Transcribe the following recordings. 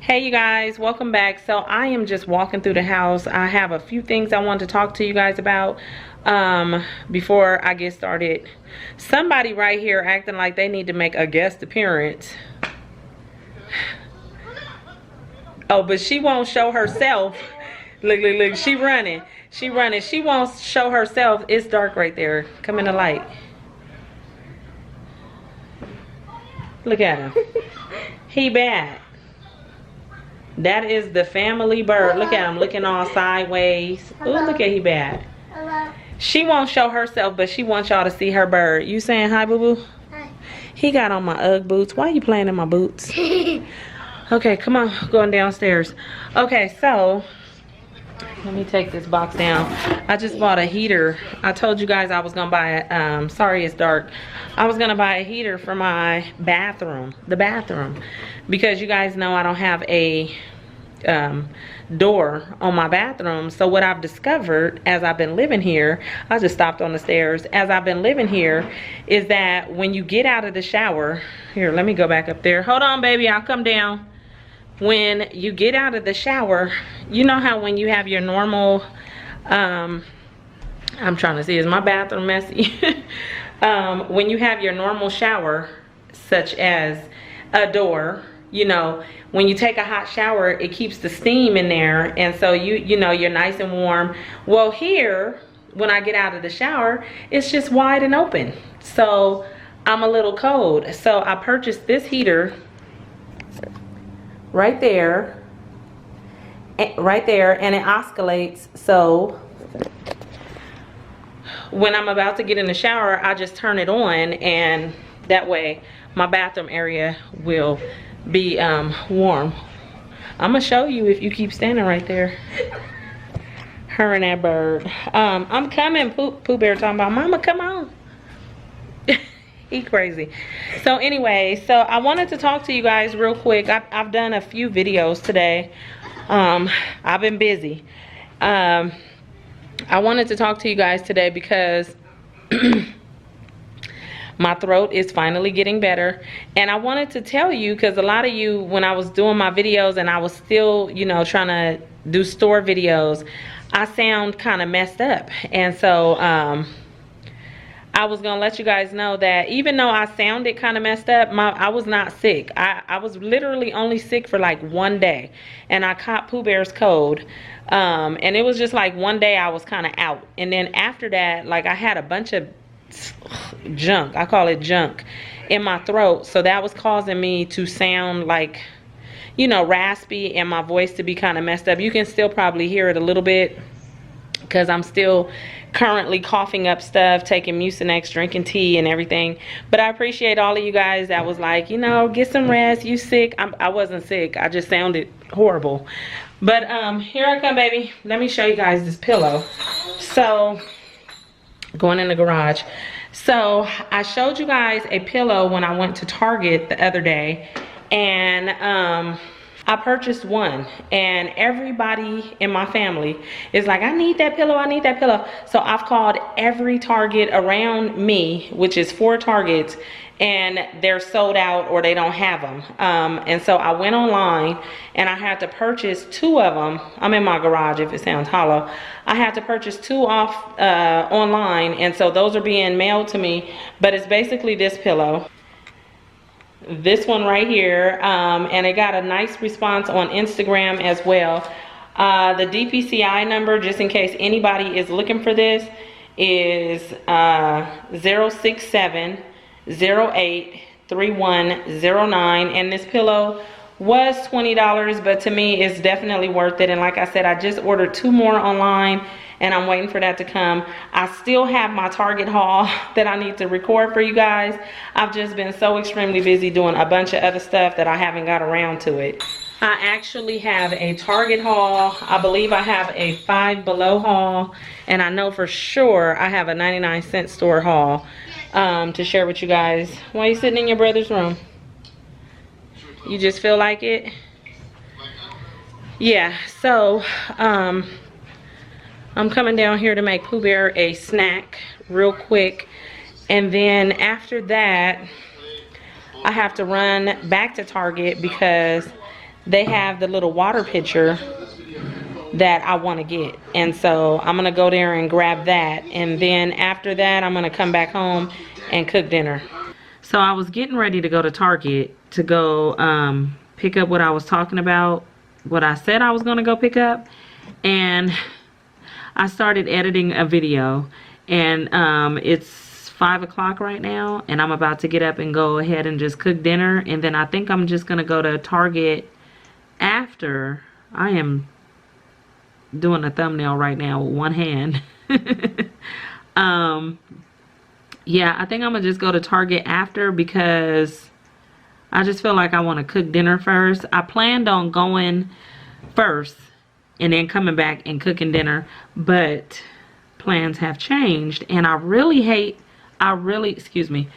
Hey you guys, welcome back. So I am just walking through the house. I have a few things I want to talk to you guys about before I get started. Somebody right here acting like they need to make a guest appearance. Oh, but she won't show herself. Look, she running. She won't show herself. It's dark right there. Come in the light. Look at him. He bad. That is the family bird. Look at him looking all sideways. Ooh, look at he bad. Hello. She won't show herself, but she wants y'all to see her bird. You saying hi, boo-boo? Hi. He got on my Ugg boots. Why are you playing in my boots? Okay, come on. Going downstairs. Okay, so let me take this box down. I just bought a heater. I told you guys I was going to buy a, sorry it's dark. I was going to buy a heater for my bathroom. The bathroom. Because you guys know I don't have a door on my bathroom. So what I've discovered as I've been living here, I just stopped on the stairs, as I've been living here, is that when you get out of the shower, here, let me go back up there. Hold on, baby, I'll come down. When you get out of the shower, you know how when you have your normal, I'm trying to see, is my bathroom messy? When you have your normal shower, such as a door, you know, when you take a hot shower, it keeps the steam in there, and so you know, you're nice and warm. Well, here, when I get out of the shower, it's just wide and open. So I'm a little cold. So I purchased this heater right there, and it oscillates. So when I'm about to get in the shower, I just turn it on, and that way my bathroom area will be warm. I'm gonna show you if you keep standing right there. Her and that bird. I'm coming. Pooh Bear talking about, Mama, come on. He crazy. So anyway, so I wanted to talk to you guys real quick. I've done a few videos today. I've been busy. I wanted to talk to you guys today because my throat is finally getting better, and I wanted to tell you, because a lot of you, when I was doing my videos and I was still, you know, trying to do store videos, I sound kind of messed up. And so I was gonna let you guys know that even though I sounded kind of messed up, I was not sick. I was literally only sick for like one day, and I caught Pooh Bear's cold. And it was just like one day I was kind of out, and then after that, like, I had a bunch of junk, I call it junk, in my throat. So that was causing me to sound like, you know, raspy, and my voice to be kind of messed up. You can still probably hear it a little bit because I'm still currently coughing up stuff, taking Mucinex, drinking tea and everything. But I appreciate all of you guys that was like, you know, get some rest, you sick. I wasn't sick, I just sounded horrible. But here I come, baby. Let me show you guys this pillow. So going in the garage. So I showed you guys a pillow when I went to Target the other day, and I purchased one, and everybody in my family is like, I need that pillow, I need that pillow. So I've called every Target around me, which is 4 Targets, and they're sold out or they don't have them. And so I went online and I had to purchase 2 of them. I'm in my garage if it sounds hollow. I had to purchase 2 off online, and so those are being mailed to me. But it's basically this pillow. This one right here, and it got a nice response on Instagram as well. The DPCI number, just in case anybody is looking for this, is 067083109, and this pillow was $20, but to me it's definitely worth it. And like I said, I just ordered 2 more online, and I'm waiting for that to come. I still have my Target haul that I need to record for you guys. I've just been so extremely busy doing a bunch of other stuff that I haven't got around to it. I actually have a Target haul. I believe I have a Five Below haul, and I know for sure I have a 99-cent store haul to share with you guys. Why are you sitting in your brother's room? You just feel like it? Yeah, so I'm coming down here to make Pooh Bear a snack real quick, and then after that I have to run back to Target because they have the little water pitcher that I want to get. And so I'm going to go there and grab that. And then after that, I'm going to come back home and cook dinner. So I was getting ready to go to Target to go pick up what I was talking about, what I said I was going to go pick up. And I started editing a video. And it's 5 o'clock right now. And I'm about to get up and go ahead and just cook dinner. And then I think I'm just going to go to Target after. I am doing a thumbnail right now with one hand. Yeah, I think I'm gonna just go to Target after because I just feel like I want to cook dinner first. I planned on going first and then coming back and cooking dinner, but plans have changed, and I really, excuse me,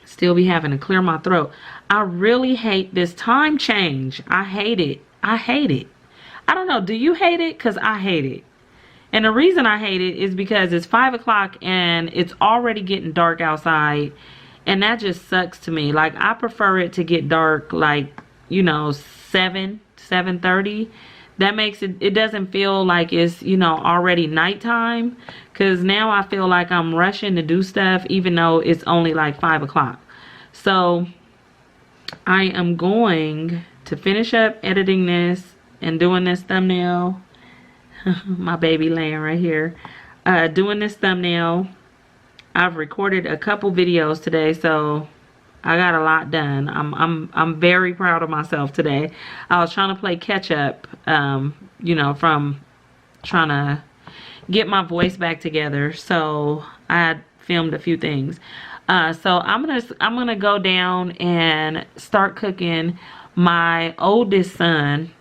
still be having to clear my throat. I really hate this time change. I hate it. I hate it. I don't know. Do you hate it? Because I hate it. And the reason I hate it is because it's 5 o'clock and it's already getting dark outside. And that just sucks to me. Like, I prefer it to get dark, like, you know, 7:30. That makes it, it doesn't feel like it's, you know, already nighttime. Because now I feel like I'm rushing to do stuff even though it's only like 5 o'clock. So I am going to finish up editing this and doing this thumbnail. My baby laying right here. Doing this thumbnail. I've recorded a couple videos today, so I got a lot done. I'm very proud of myself today. I was trying to play catch up, you know, from trying to get my voice back together. So I had filmed a few things. So I'm gonna go down and start cooking. My oldest son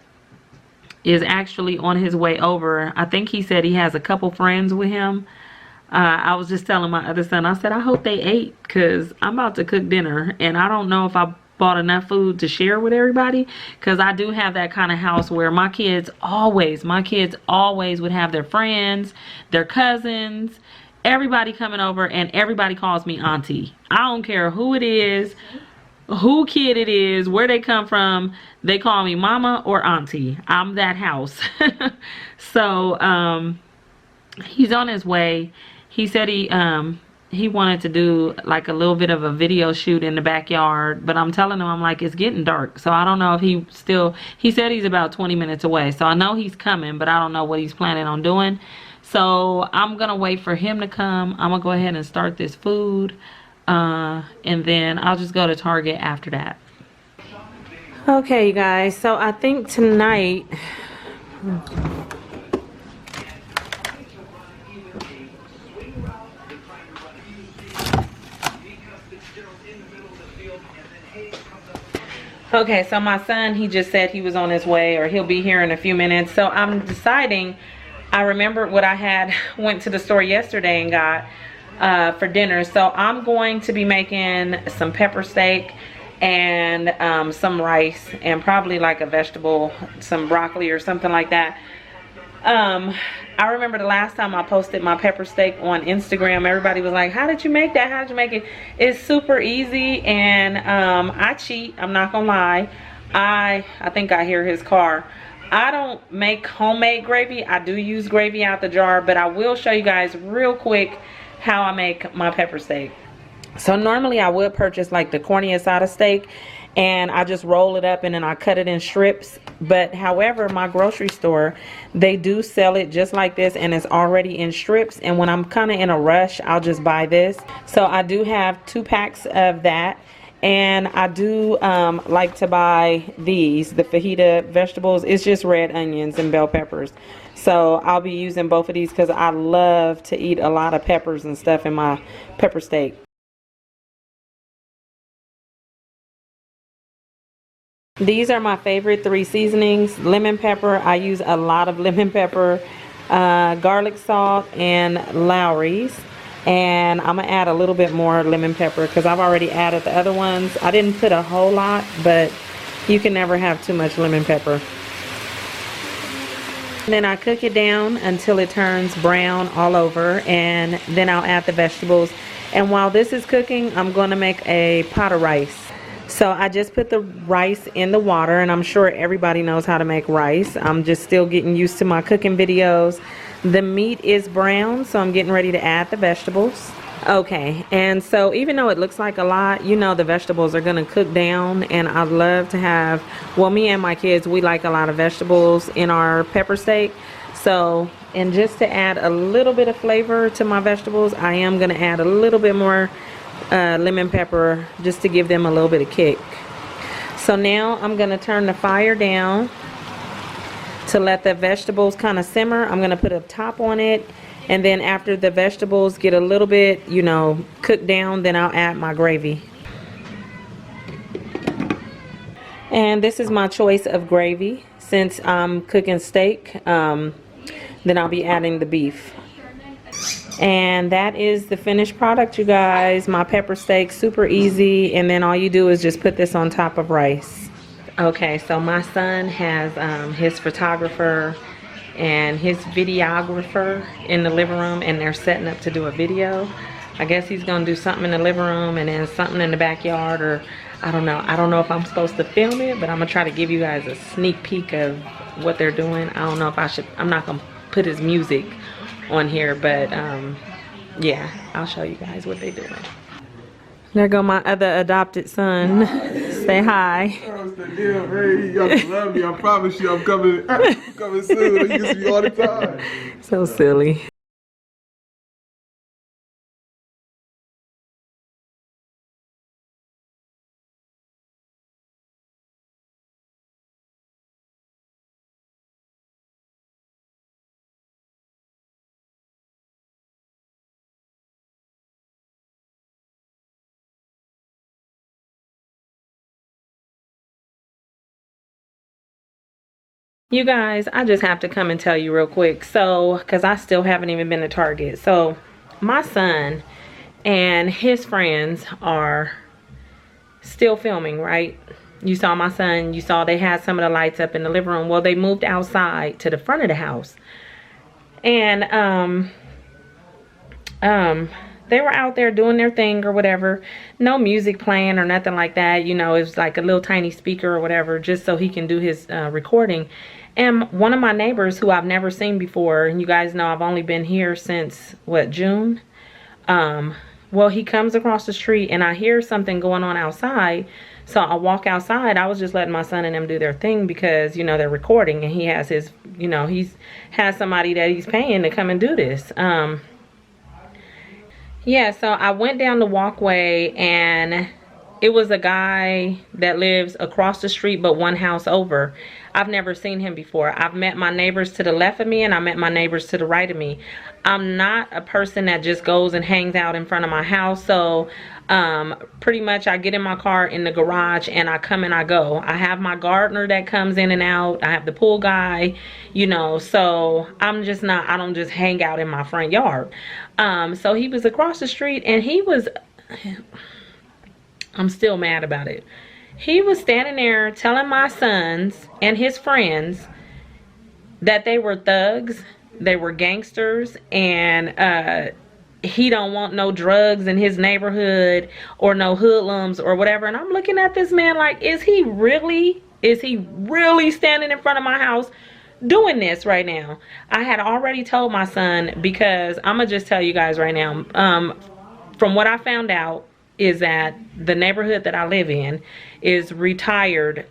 is actually on his way over. I think he said he has a couple friends with him. I was just telling my other son, I said, I hope they ate because I'm about to cook dinner. And I don't know if I bought enough food to share with everybody, because I do have that kind of house where my kids always would have their friends, their cousins, everybody coming over, and everybody calls me auntie. I don't care who it is, who kid it is, where they come from, they call me mama or auntie. I'm that house. So he's on his way. He said he wanted to do like a little bit of a video shoot in the backyard, but I'm telling him, I'm like, it's getting dark, so I don't know if he said he's about 20 minutes away, so I know he's coming, but I don't know what he's planning on doing. So I'm gonna wait for him to come. I'm gonna go ahead and start this food. And then I'll just go to Target after that. Okay, you guys, so I think tonight okay, so my son, he just said he was on his way, or he'll be here in a few minutes. So I'm deciding, I remembered what I had went to the store yesterday and got for dinner. So I'm going to be making some pepper steak and some rice and probably like a vegetable, some broccoli or something like that. I remember the last time I posted my pepper steak on Instagram, everybody was like, how did you make that? How did you make it? It's super easy, and I cheat, I'm not gonna lie. I think I hear his car. I don't make homemade gravy. I do use gravy out the jar, but I will show you guys real quick how I make my pepper steak. So normally I would purchase like the corny asada steak, and I just roll it up and then I cut it in strips. But however, my grocery store, they do sell it just like this, and it's already in strips. And when I'm kind of in a rush, I'll just buy this. So I do have 2 packs of that. And I do like to buy these, the fajita vegetables. It's just red onions and bell peppers. So I'll be using both of these because I love to eat a lot of peppers and stuff in my pepper steak. These are my favorite 3 seasonings. Lemon pepper, I use a lot of lemon pepper, garlic salt, and Lowry's. And I'm gonna add a little bit more lemon pepper because I've already added the other ones. I didn't put a whole lot, but you can never have too much lemon pepper. And then I cook it down until it turns brown all over, and then I'll add the vegetables. And while this is cooking, I'm gonna make a pot of rice. So I just put the rice in the water, and I'm sure everybody knows how to make rice. I'm just still getting used to my cooking videos. The meat is brown, so I'm getting ready to add the vegetables. Okay, and so even though it looks like a lot, you know the vegetables are gonna cook down, and I love to have, well, me and my kids, we like a lot of vegetables in our pepper steak. So, and just to add a little bit of flavor to my vegetables, I am gonna add a little bit more lemon pepper just to give them a little bit of kick. So now I'm gonna turn the fire down to let the vegetables kind of simmer. I'm gonna put a top on it, and then after the vegetables get a little bit, you know, cooked down, then I'll add my gravy. And this is my choice of gravy. Since I'm cooking steak, then I'll be adding the beef. And that is the finished product, you guys. My pepper steak, super easy. And then all you do is just put this on top of rice. Okay, so my son has his photographer and his videographer in the living room, and they're setting up to do a video. I guess he's gonna do something in the living room and then something in the backyard, or I don't know. I don't know if I'm supposed to film it, but I'm gonna try to give you guys a sneak peek of what they're doing. I don't know if I should. I'm not gonna put his music on here, but yeah, I'll show you guys what they're doing. There go my other adopted son. Say hi. That's the deal, man. You got to love me. I promise you, I'm coming soon. You can see me all the time. So silly. You guys, I just have to come and tell you real quick. So, because I still haven't even been to Target. So, my son and his friends are still filming, right? You saw my son, you saw they had some of the lights up in the living room. Well, they moved outside to the front of the house. And, they were out there doing their thing or whatever. No music playing or nothing like that. You know, it was like a little tiny speaker or whatever, just so he can do his recording. And one of my neighbors who I've never seen before, and you guys know I've only been here since, what, June? Well, he comes across the street and I hear something going on outside. So I walk outside. I was just letting my son and them do their thing because, you know, they're recording, and he has his, you know, he's has somebody that he's paying to come and do this. Yeah, so I went down the walkway, and it was a guy that lives across the street but one house over. I've never seen him before. I've met my neighbors to the left of me, and I met my neighbors to the right of me. I'm not a person that just goes and hangs out in front of my house. So pretty much I get in my car in the garage and I come and I go. I have my gardener that comes in and out. I have the pool guy, you know, so I'm just not, I don't just hang out in my front yard. So he was across the street, and he was, I'm still mad about it. He was standing there telling my sons and his friends that they were thugs, they were gangsters, and he don't want no drugs in his neighborhood or no hoodlums or whatever. And I'm looking at this man like, is he really standing in front of my house doing this right now? I had already told my son, because I'm gonna just tell you guys right now, from what I found out is that the neighborhood that I live in is retired,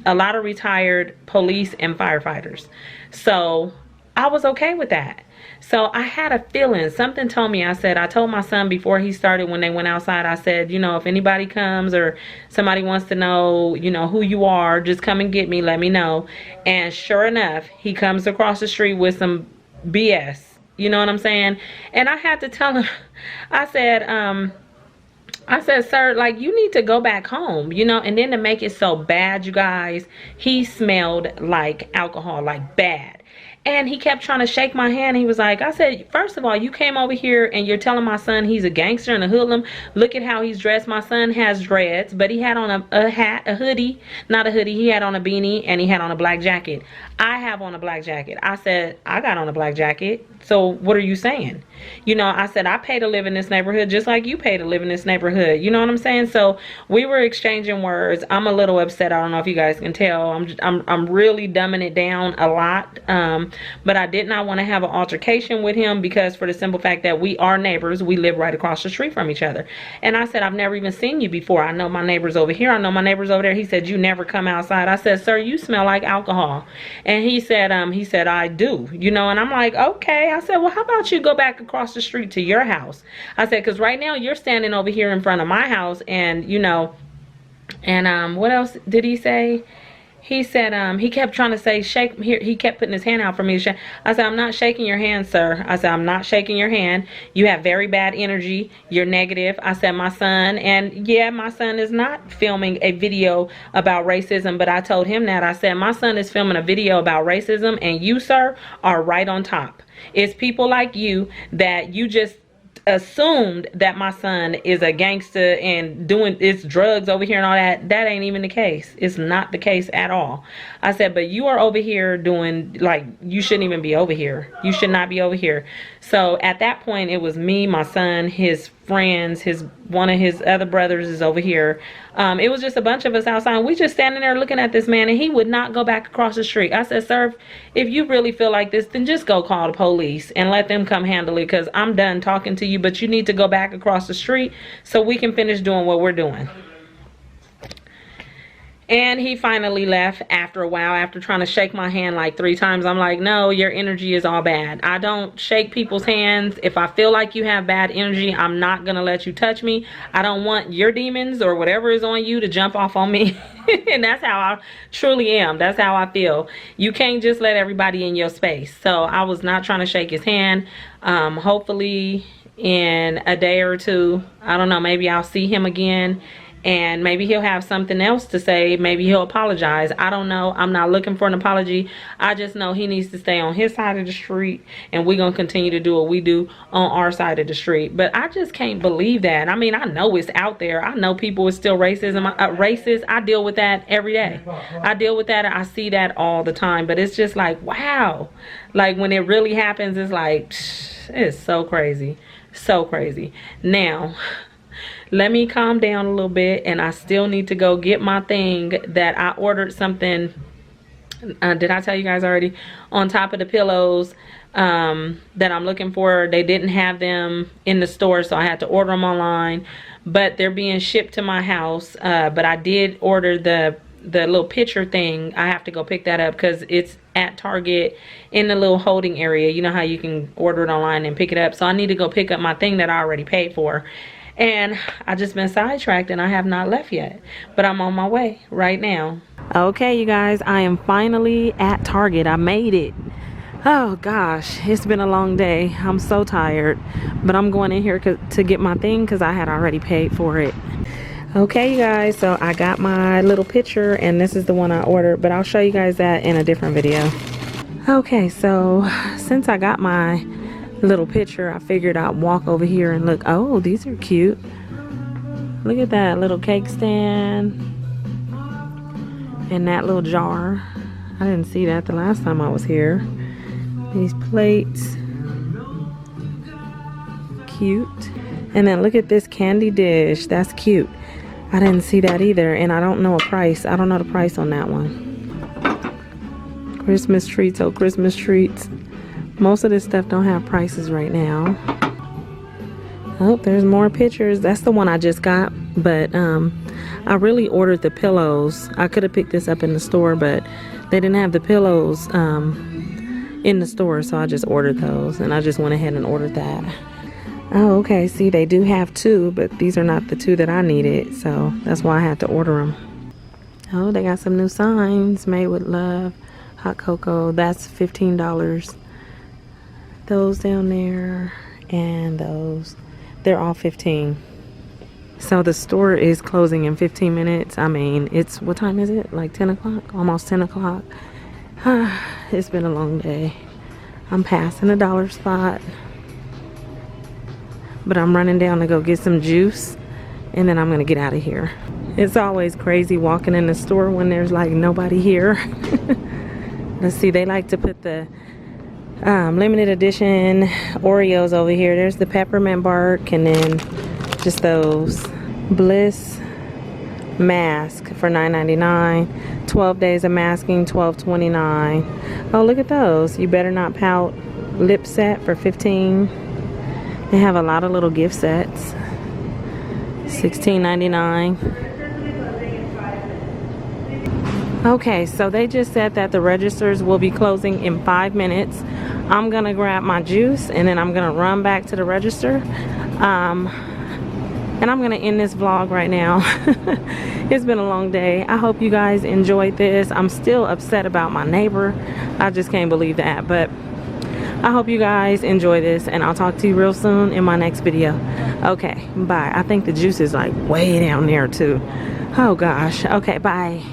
a lot of retired police and firefighters. So I was okay with that. So I had a feeling, something told me. I told my son before he started, when they went outside, I said, you know, if anybody comes or somebody wants to know, you know, who you are, just come and get me, let me know. And sure enough, he comes across the street with some BS, you know what I'm saying? And I had to tell him, I said, sir, like, you need to go back home, you know. And then to make it so bad, you guys, he smelled like alcohol, like bad. And he kept trying to shake my hand. He was like, I said, first of all, you came over here and you're telling my son he's a gangster and a hoodlum. Look at how he's dressed. My son has dreads, but he had on a hat, a hoodie, not a hoodie. He had on a beanie and he had on a black jacket. I have on a black jacket. I said, I got on a black jacket. So what are you saying? You know, I said, I pay to live in this neighborhood just like you pay to live in this neighborhood. You know what I'm saying? So we were exchanging words. I'm a little upset. I don't know if you guys can tell. I'm really dumbing it down a lot. But I did not want to have an altercation with him because for the simple fact that we are neighbors. We live right across the street from each other. And I said, I've never even seen you before. I know my neighbors over here. I know my neighbors over there. He said, you never come outside. I said, sir, you smell like alcohol. And he said, I do, you know, and I'm like, okay. I said, well, how about you go back across the street to your house? I said, because right now you're standing over here in front of my house and, you know, and what else did he say? He said, he kept trying to say, shake here. He kept putting his hand out for me to shake. I said, I'm not shaking your hand, sir. I said, I'm not shaking your hand. You have very bad energy. You're negative. I said, my son, and yeah, my son is not filming a video about racism, but I told him that. I said, my son is filming a video about racism, and you, sir, are right on top. It's people like you that you just assumed that my son is a gangster and doing its drugs over here and all that. That ain't even the case. It's not the case at all. I said, but you are over here doing, like, you shouldn't even be over here. You should not be over here. So at that point, it was me, my son, his friends, one of his other brothers is over here. It was just a bunch of us outside. We just standing there looking at this man, and he would not go back across the street. I said, sir, if you really feel like this, then just go call the police and let them come handle it, because I'm done talking to you, but you need to go back across the street so we can finish doing what we're doing. And he finally left after a while, after trying to shake my hand like 3 times. I'm like, no, your energy is all bad. I don't shake people's hands. If I feel like you have bad energy, I'm not going to let you touch me. I don't want your demons or whatever is on you to jump off on me. And that's how I truly am. That's how I feel. You can't just let everybody in your space. So I was not trying to shake his hand. Hopefully in a day or two, I don't know, maybe I'll see him again. And maybe he'll have something else to say. Maybe he'll apologize. I don't know. I'm not looking for an apology. I just know he needs to stay on his side of the street. And we're going to continue to do what we do on our side of the street. But I just can't believe that. I mean, I know it's out there. I know people are still racist. I deal with that every day. I deal with that. I see that all the time. But it's just like, wow. Like when it really happens, it's like, it's so crazy. So crazy. Now, let me calm down a little bit, and I still need to go get my thing that I ordered something. Did I tell you guys already? On top of the pillows that I'm looking for. They didn't have them in the store, so I had to order them online. But they're being shipped to my house. But I did order the little picture thing. I have to go pick that up because it's at Target in the little holding area. You know how you can order it online and pick it up. So I need to go pick up my thing that I already paid for. And I just been sidetracked and I have not left yet, but I'm on my way right now. Okay, you guys, I am finally at Target. I made it. Oh gosh, it's been a long day. I'm so tired, but I'm going in here to get my thing because I had already paid for it. Okay, you guys, so I got my little picture and this is the one I ordered, but I'll show you guys that in a different video. Okay, so since I got my little picture, I figured I'd walk over here and look. Oh, these are cute. Look at that little cake stand and that little jar. I didn't see that the last time I was here. These plates, cute. And then look at this candy dish. That's cute. I didn't see that either, and I don't know a price. I don't know the price on that one. Christmas treats. Oh, Christmas treats. Most of this stuff don't have prices right now. Oh, there's more pictures. That's the one I just got, but I really ordered the pillows. I could have picked this up in the store, but they didn't have the pillows in the store, so I just ordered those, and I just went ahead and ordered that. Oh, okay. See, they do have 2, but these are not the 2 that I needed, so that's why I had to order them. Oh, they got some new signs. Made with love, hot cocoa. That's $15. Those down there and those, they're all 15. So the store is closing in 15 minutes. I mean, what time is it? Like 10 o'clock? Almost 10 o'clock. It's been a long day. I'm passing a dollar spot, but I'm running down to go get some juice, and then I'm gonna get out of here. It's always crazy walking in the store when there's like nobody here. Let's see, they like to put the limited edition Oreos over here. There's the peppermint bark, and then just those Bliss mask for $9.99. 12 days of masking, $12.29. Oh, look at those. You Better Not Pout lip set for $15. They have a lot of little gift sets. $16.99. Okay, so they just said that the registers will be closing in 5 minutes. I'm gonna grab my juice and then I'm gonna run back to the register. And I'm gonna end this vlog right now. It's been a long day. I hope you guys enjoyed this. I'm still upset about my neighbor. I just can't believe that, but I hope you guys enjoy this, and I'll talk to you real soon in my next video. Okay, bye. I think the juice is like way down there too. Oh gosh. Okay, bye.